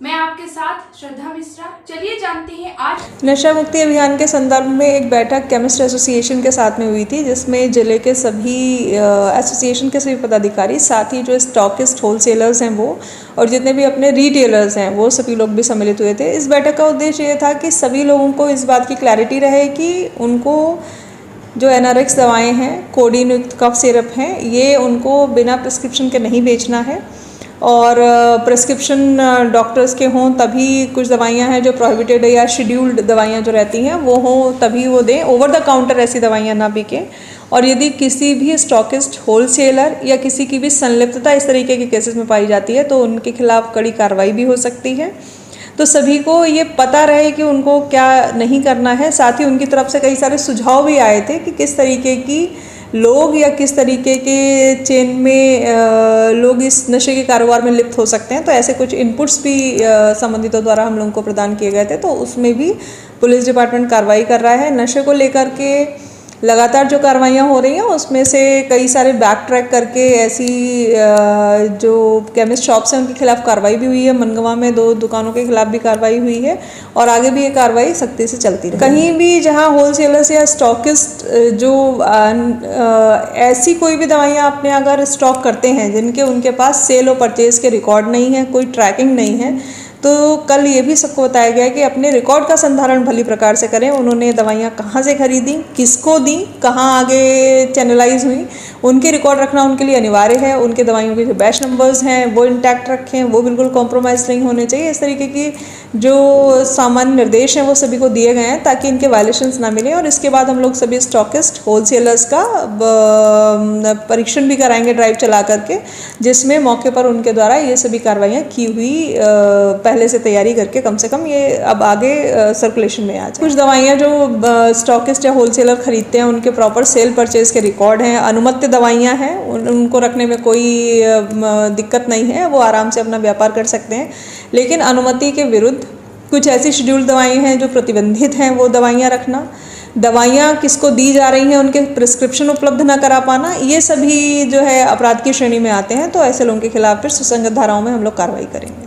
मैं आपके साथ श्रद्धा मिश्रा। चलिए जानते हैं आज नशा मुक्ति अभियान के संदर्भ में एक बैठक केमिस्ट एसोसिएशन के साथ में हुई थी, जिसमें जिले के सभी एसोसिएशन के सभी पदाधिकारी, साथ ही जो स्टॉकिस्ट होलसेलर्स हैं वो, और जितने भी अपने रिटेलर्स हैं वो सभी लोग भी सम्मिलित हुए थे। इस बैठक का उद्देश्य ये था कि सभी लोगों को इस बात की क्लैरिटी रहे कि उनको जो एनआरएक्स दवाएं हैं, कोडीन युक्त कफ सिरप हैं, ये उनको बिना प्रिस्क्रिप्शन के नहीं बेचना है, और प्रिस्क्रिप्शन डॉक्टर्स के हों तभी कुछ दवाइयां हैं जो प्रोहिबिटेड या शेड्यूल्ड दवाइयां जो रहती हैं वो हों तभी वो दें, ओवर द काउंटर ऐसी दवाइयां ना बिकें। और यदि किसी भी स्टॉकिस्ट, होलसेलर या किसी की भी संलिप्तता इस तरीके के केसेस में पाई जाती है तो उनके खिलाफ कड़ी कार्रवाई भी हो सकती है। तो सभी को ये पता रहे कि उनको क्या नहीं करना है। साथ ही उनकी तरफ से कई सारे सुझाव भी आए थे कि किस तरीके की लोग या किस तरीके के चेन में लोग इस नशे के कारोबार में लिप्त हो सकते हैं। तो ऐसे कुछ इनपुट्स भी संबंधितों द्वारा हम लोगों को प्रदान किए गए थे। तो उसमें भी पुलिस डिपार्टमेंट कार्रवाई कर रहा है। नशे को लेकर के लगातार जो कार्रवाइयाँ हो रही हैं उसमें से कई सारे बैक ट्रैक करके ऐसी जो केमिस्ट शॉप्स हैं उनके खिलाफ कार्रवाई भी हुई है। मनगवा में 2 दुकानों के खिलाफ भी कार्रवाई हुई है और आगे भी ये कार्रवाई सख्ती से चलती रही। कहीं भी जहां होलसेलर्स या स्टॉकिस्ट जो ऐसी कोई भी दवाइयाँ अपने अगर स्टॉक करते हैं जिनके उनके पास सेल और परचेज के रिकॉर्ड नहीं है, कोई ट्रैकिंग नहीं है, तो कल ये भी सबको बताया गया कि अपने रिकॉर्ड का संधारण भली प्रकार से करें। उन्होंने दवाइयाँ कहाँ से खरीदी, किसको दी, कहाँ आगे चैनलाइज हुई, उनके रिकॉर्ड रखना उनके लिए अनिवार्य है। उनके दवाइयों के जो बैच नंबर्स हैं वो इंटैक्ट रखें, वो बिल्कुल कॉम्प्रोमाइज़ नहीं होने चाहिए। इस तरीके की जो सामान्य निर्देश हैं वो सभी को दिए गए हैं ताकि इनके वायलेशंस ना मिलें। और इसके बाद हम लोग सभी स्टॉकिस्ट, होलसेलर्स का परीक्षण भी कराएंगे ड्राइव चला करके, जिसमें मौके पर उनके द्वारा ये सभी कार्रवाइयाँ की हुई पहले से तैयारी करके कम से कम ये अब आगे सर्कुलेशन में आ जाए। कुछ दवाइयाँ जो स्टॉकिस्ट या होलसेलर खरीदते हैं उनके प्रॉपर सेल परचेज के रिकॉर्ड हैं, अनुमत्य दवाइयाँ हैं, उनको रखने में कोई दिक्कत नहीं है, वो आराम से अपना व्यापार कर सकते हैं। लेकिन अनुमति के विरुद्ध कुछ ऐसी शेड्यूल दवाएं हैं जो प्रतिबंधित हैं, वो दवाइयाँ रखना, दवाइयाँ किसको दी जा रही हैं उनके प्रिस्क्रिप्शन उपलब्ध ना करा पाना, ये सभी जो है अपराध की श्रेणी में आते हैं। तो ऐसे लोगों के खिलाफ फिर सुसंगत धाराओं में हम लोग कार्रवाई करेंगे।